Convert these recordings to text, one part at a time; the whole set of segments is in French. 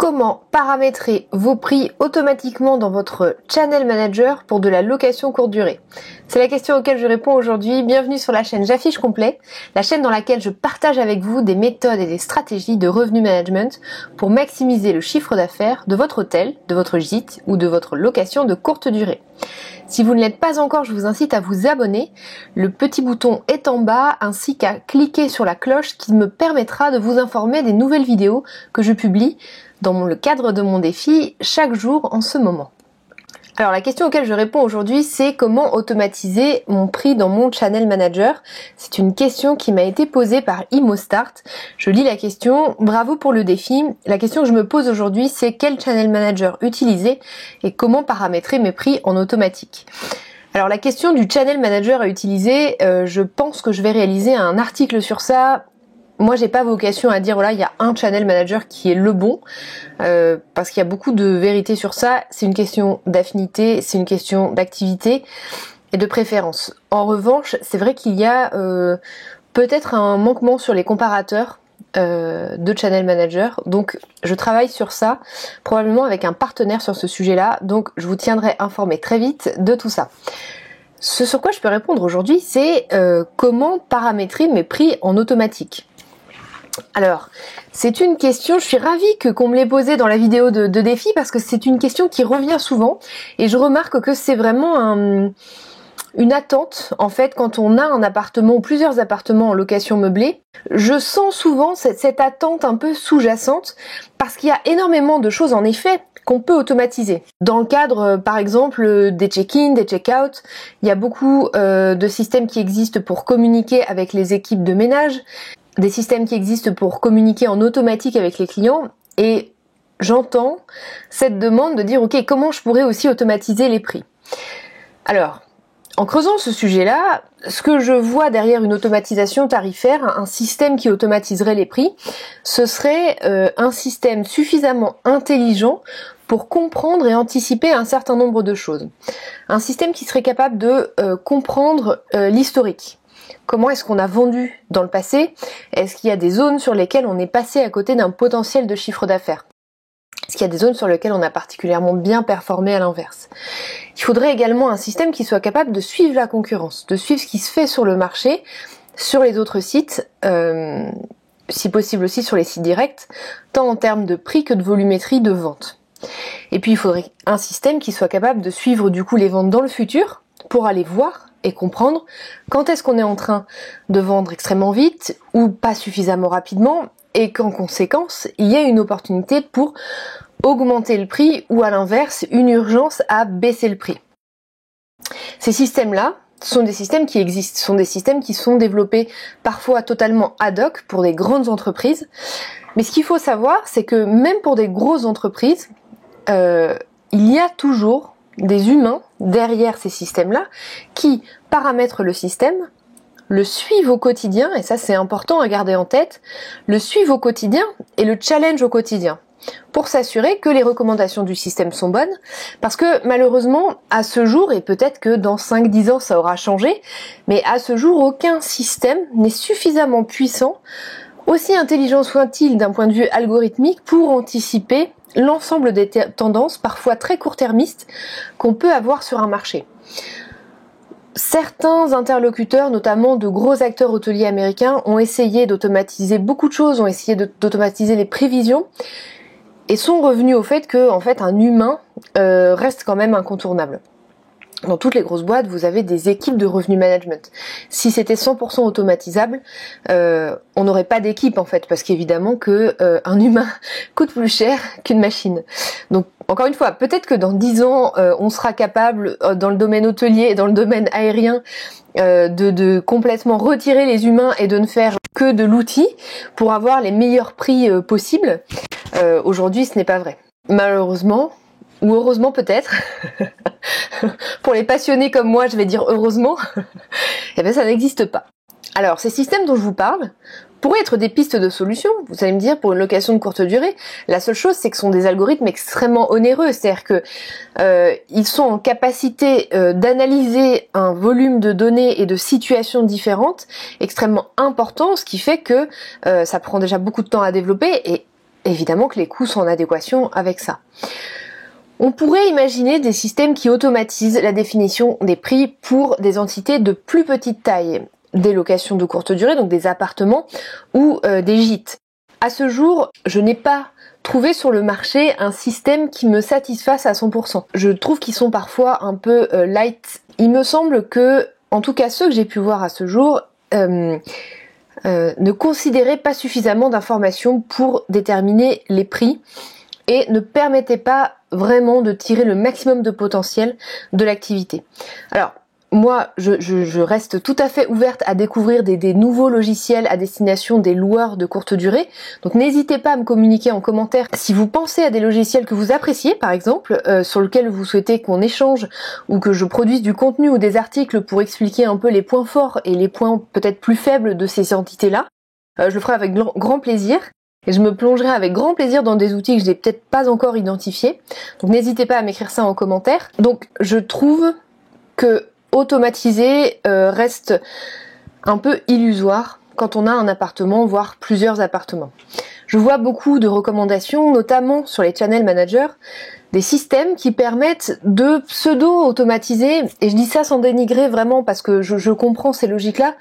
Comment paramétrer vos prix automatiquement dans votre Channel Manager pour de la location courte durée? C'est la question auquel je réponds aujourd'hui. Bienvenue sur la chaîne J'affiche complet, la chaîne dans laquelle je partage avec vous des méthodes et des stratégies de revenu management pour maximiser le chiffre d'affaires de votre hôtel, de votre gîte ou de votre location de courte durée. Si vous ne l'êtes pas encore, je vous incite à vous abonner. Le petit bouton est en bas, ainsi qu'à cliquer sur la cloche qui me permettra de vous informer des nouvelles vidéos que je publie dans le cadre de mon défi chaque jour en ce moment. Alors la question auquel je réponds aujourd'hui, c'est comment automatiser mon prix dans mon Channel Manager. C'est une question qui m'a été posée par ImoStart. Je lis la question, bravo pour le défi. La question que je me pose aujourd'hui, c'est quel Channel Manager utiliser et comment paramétrer mes prix en automatique. Alors la question du Channel Manager à utiliser, je pense que je vais réaliser un article sur ça. Moi, j'ai pas vocation à dire voilà, il y a un channel manager qui est le bon, parce qu'il y a beaucoup de vérité sur ça. C'est une question d'affinité, c'est une question d'activité et de préférence. En revanche, c'est vrai qu'il y a peut-être un manquement sur les comparateurs de channel manager. Donc, je travaille sur ça, probablement avec un partenaire sur ce sujet-là. Donc, je vous tiendrai informé très vite de tout ça. Ce sur quoi je peux répondre aujourd'hui, c'est comment paramétrer mes prix en automatique. Alors, c'est une question, je suis ravie qu'on me l'ait posée dans la vidéo de défi parce que c'est une question qui revient souvent et je remarque que c'est vraiment une attente en fait quand on a un appartement ou plusieurs appartements en location meublée. Je sens souvent cette attente un peu sous-jacente parce qu'il y a énormément de choses en effet qu'on peut automatiser. Dans le cadre, par exemple, des check-in, des check-out, il y a beaucoup de systèmes qui existent pour communiquer avec les équipes de ménage, des systèmes qui existent pour communiquer en automatique avec les clients, et j'entends cette demande de dire ok, comment je pourrais aussi automatiser les prix. Alors, en creusant ce sujet-là, ce que je vois derrière une automatisation tarifaire, un système qui automatiserait les prix, ce serait un système suffisamment intelligent pour comprendre et anticiper un certain nombre de choses. Un système qui serait capable de comprendre l'historique. Comment est-ce qu'on a vendu dans le passé? Est-ce qu'il y a des zones sur lesquelles on est passé à côté d'un potentiel de chiffre d'affaires? Est-ce qu'il y a des zones sur lesquelles on a particulièrement bien performé à l'inverse? Il faudrait également un système qui soit capable de suivre la concurrence, de suivre ce qui se fait sur le marché, sur les autres sites, si possible aussi sur les sites directs, tant en termes de prix que de volumétrie de vente. Et puis il faudrait un système qui soit capable de suivre du coup les ventes dans le futur pour aller voir et comprendre quand est-ce qu'on est en train de vendre extrêmement vite ou pas suffisamment rapidement et qu'en conséquence, il y a une opportunité pour augmenter le prix ou à l'inverse, une urgence à baisser le prix. Ces systèmes-là sont des systèmes qui existent, sont des systèmes qui sont développés parfois totalement ad hoc pour des grandes entreprises. Mais ce qu'il faut savoir, c'est que même pour des grosses entreprises, il y a toujours des humains derrière ces systèmes-là qui paramètrent le système, le suivent au quotidien, et ça c'est important à garder en tête, le suivent au quotidien et le challenge au quotidien pour s'assurer que les recommandations du système sont bonnes, parce que malheureusement à ce jour, et peut-être que dans 5-10 ans ça aura changé, mais à ce jour aucun système n'est suffisamment puissant, aussi intelligent soit-il d'un point de vue algorithmique, pour anticiper l'ensemble des tendances, parfois très court-termistes, qu'on peut avoir sur un marché. Certains interlocuteurs, notamment de gros acteurs hôteliers américains, ont essayé d'automatiser beaucoup de choses, ont essayé d'automatiser les prévisions, et sont revenus au fait que, en fait, un humain reste quand même incontournable. Dans toutes les grosses boîtes, vous avez des équipes de revenu management. Si c'était 100% automatisable, on n'aurait pas d'équipe en fait, parce qu'évidemment que un humain coûte plus cher qu'une machine. Donc encore une fois, peut-être que dans 10 ans, on sera capable dans le domaine hôtelier et dans le domaine aérien de complètement retirer les humains et de ne faire que de l'outil pour avoir les meilleurs prix possibles. Aujourd'hui, ce n'est pas vrai. Malheureusement, ou heureusement peut-être, pour les passionnés comme moi, je vais dire heureusement, et bien ça n'existe pas. Alors, ces systèmes dont je vous parle pourraient être des pistes de solutions. Vous allez me dire, pour une location de courte durée, la seule chose, c'est que ce sont des algorithmes extrêmement onéreux. C'est-à-dire que ils sont en capacité d'analyser un volume de données et de situations différentes extrêmement important, ce qui fait que ça prend déjà beaucoup de temps à développer et évidemment que les coûts sont en adéquation avec ça. On pourrait imaginer des systèmes qui automatisent la définition des prix pour des entités de plus petite taille, des locations de courte durée, donc des appartements ou des gîtes. À ce jour, je n'ai pas trouvé sur le marché un système qui me satisfasse à 100%. Je trouve qu'ils sont parfois un peu light. Il me semble que, en tout cas ceux que j'ai pu voir à ce jour, ne considéraient pas suffisamment d'informations pour déterminer les prix et ne permettaient pas vraiment de tirer le maximum de potentiel de l'activité. Alors, moi, je reste tout à fait ouverte à découvrir des nouveaux logiciels à destination des loueurs de courte durée. Donc n'hésitez pas à me communiquer en commentaire si vous pensez à des logiciels que vous appréciez, par exemple, sur lesquels vous souhaitez qu'on échange ou que je produise du contenu ou des articles pour expliquer un peu les points forts et les points peut-être plus faibles de ces entités-là. Je le ferai avec grand plaisir. Et je me plongerai avec grand plaisir dans des outils que je n'ai peut-être pas encore identifiés. Donc n'hésitez pas à m'écrire ça en commentaire. Donc je trouve que automatiser reste un peu illusoire quand on a un appartement, voire plusieurs appartements. Je vois beaucoup de recommandations, notamment sur les channel managers, des systèmes qui permettent de pseudo-automatiser, et je dis ça sans dénigrer vraiment parce que je comprends ces logiques-là,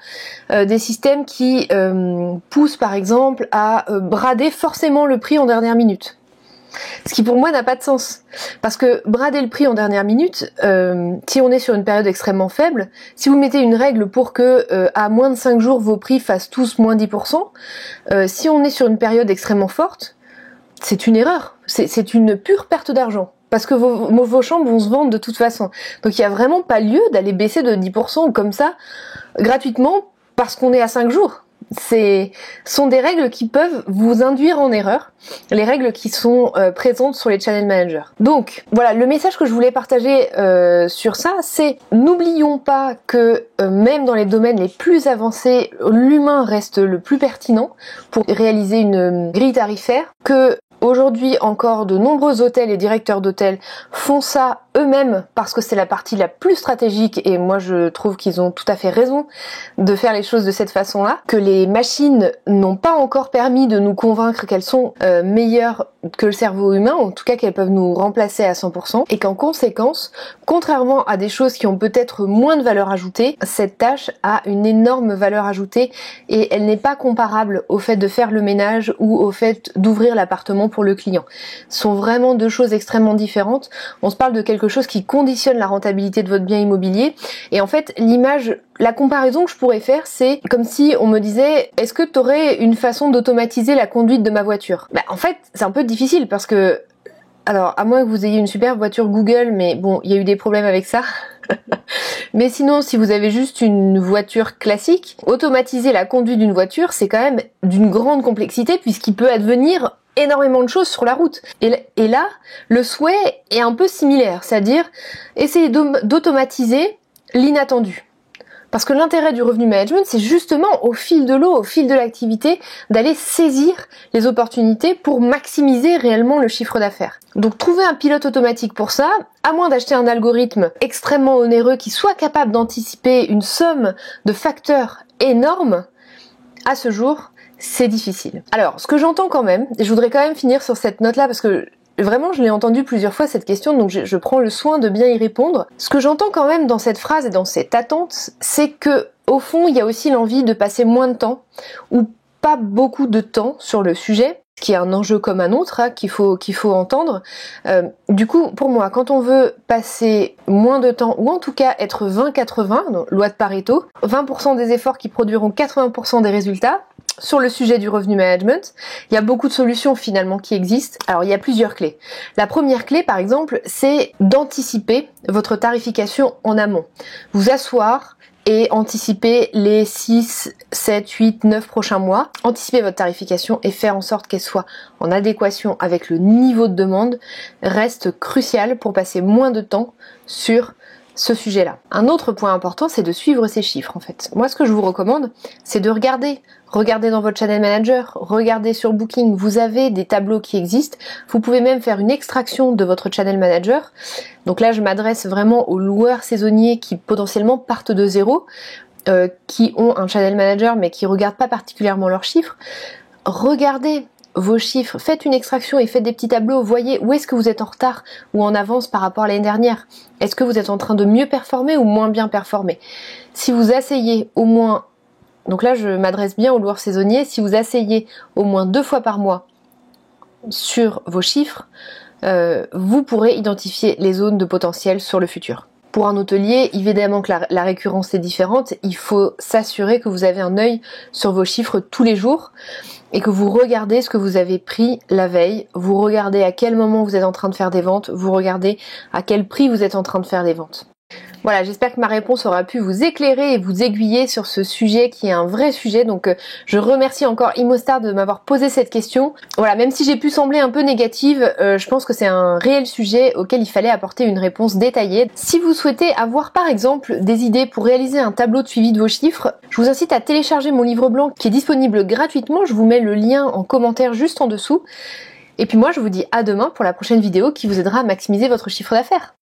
des systèmes qui poussent par exemple à brader forcément le prix en dernière minute. Ce qui pour moi n'a pas de sens. Parce que brader le prix en dernière minute, si on est sur une période extrêmement faible, si vous mettez une règle pour que à moins de 5 jours vos prix fassent tous moins 10%, si on est sur une période extrêmement forte, c'est une erreur. C'est une pure perte d'argent. Parce que vos chambres vont se vendre de toute façon. Donc il n'y a vraiment pas lieu d'aller baisser de 10% comme ça, gratuitement, parce qu'on est à 5 jours. Sont des règles qui peuvent vous induire en erreur, les règles qui sont présentes sur les channel managers. Donc voilà, le message que je voulais partager sur ça, c'est n'oublions pas que même dans les domaines les plus avancés, l'humain reste le plus pertinent pour réaliser une grille tarifaire, que aujourd'hui encore de nombreux hôtels et directeurs d'hôtels font ça eux-mêmes parce que c'est la partie la plus stratégique, et moi je trouve qu'ils ont tout à fait raison de faire les choses de cette façon-là, que les machines n'ont pas encore permis de nous convaincre qu'elles sont meilleures que le cerveau humain, en tout cas qu'elles peuvent nous remplacer à 100%, et qu'en conséquence, contrairement à des choses qui ont peut-être moins de valeur ajoutée, cette tâche a une énorme valeur ajoutée et elle n'est pas comparable au fait de faire le ménage ou au fait d'ouvrir l'appartement pour le client. Ce sont vraiment deux choses extrêmement différentes. On se parle de quelque chose qui conditionne la rentabilité de votre bien immobilier, et en fait la comparaison que je pourrais faire, c'est comme si on me disait est-ce que tu aurais une façon d'automatiser la conduite de ma voiture? En fait c'est un peu difficile parce que, alors à moins que vous ayez une superbe voiture Google, mais bon il y a eu des problèmes avec ça. Mais sinon, si vous avez juste une voiture classique, automatiser la conduite d'une voiture, c'est quand même d'une grande complexité puisqu'il peut advenir énormément de choses sur la route. Et là, le souhait est un peu similaire, c'est-à-dire essayer d'automatiser l'inattendu. Parce que l'intérêt du revenu management, c'est justement au fil de l'eau, au fil de l'activité, d'aller saisir les opportunités pour maximiser réellement le chiffre d'affaires. Donc trouver un pilote automatique pour ça, à moins d'acheter un algorithme extrêmement onéreux qui soit capable d'anticiper une somme de facteurs énormes, à ce jour, c'est difficile. Alors, ce que j'entends quand même, et je voudrais quand même finir sur cette note-là parce que vraiment, je l'ai entendu plusieurs fois cette question, donc je prends le soin de bien y répondre. Ce que j'entends quand même dans cette phrase et dans cette attente, c'est que au fond, il y a aussi l'envie de passer moins de temps ou pas beaucoup de temps sur le sujet, qui est un enjeu comme un autre qu'il faut entendre. Du coup, pour moi, quand on veut passer moins de temps, ou en tout cas être 20-80, loi de Pareto, 20% des efforts qui produiront 80% des résultats, sur le sujet du revenu management, il y a beaucoup de solutions finalement qui existent. Alors il y a plusieurs clés. La première clé par exemple, c'est d'anticiper votre tarification en amont. Vous asseoir et anticiper les 6, 7, 8, 9 prochains mois. Anticiper votre tarification et faire en sorte qu'elle soit en adéquation avec le niveau de demande reste crucial pour passer moins de temps sur ce sujet-là. Un autre point important, c'est de suivre ces chiffres en fait. Moi, ce que je vous recommande, c'est de regarder dans votre channel manager, regardez sur Booking, vous avez des tableaux qui existent. Vous pouvez même faire une extraction de votre channel manager. Donc là, je m'adresse vraiment aux loueurs saisonniers qui potentiellement partent de zéro, qui ont un channel manager mais qui regardent pas particulièrement leurs chiffres. Regardez vos chiffres, faites une extraction et faites des petits tableaux, voyez où est-ce que vous êtes en retard ou en avance par rapport à l'année dernière. Est-ce que vous êtes en train de mieux performer ou moins bien performer? Si vous asseyez au moins, donc là je m'adresse bien aux loueurs saisonniers, si vous asseyez au moins 2 fois par mois sur vos chiffres, vous pourrez identifier les zones de potentiel sur le futur. Pour un hôtelier, évidemment que la récurrence est différente, il faut s'assurer que vous avez un œil sur vos chiffres tous les jours et que vous regardez ce que vous avez pris la veille, vous regardez à quel moment vous êtes en train de faire des ventes, vous regardez à quel prix vous êtes en train de faire des ventes. Voilà, j'espère que ma réponse aura pu vous éclairer et vous aiguiller sur ce sujet qui est un vrai sujet. Donc je remercie encore Immostar de m'avoir posé cette question. Voilà, même si j'ai pu sembler un peu négative, je pense que c'est un réel sujet auquel il fallait apporter une réponse détaillée. Si vous souhaitez avoir par exemple des idées pour réaliser un tableau de suivi de vos chiffres, je vous incite à télécharger mon livre blanc qui est disponible gratuitement. Je vous mets le lien en commentaire juste en dessous. Et puis moi je vous dis à demain pour la prochaine vidéo qui vous aidera à maximiser votre chiffre d'affaires.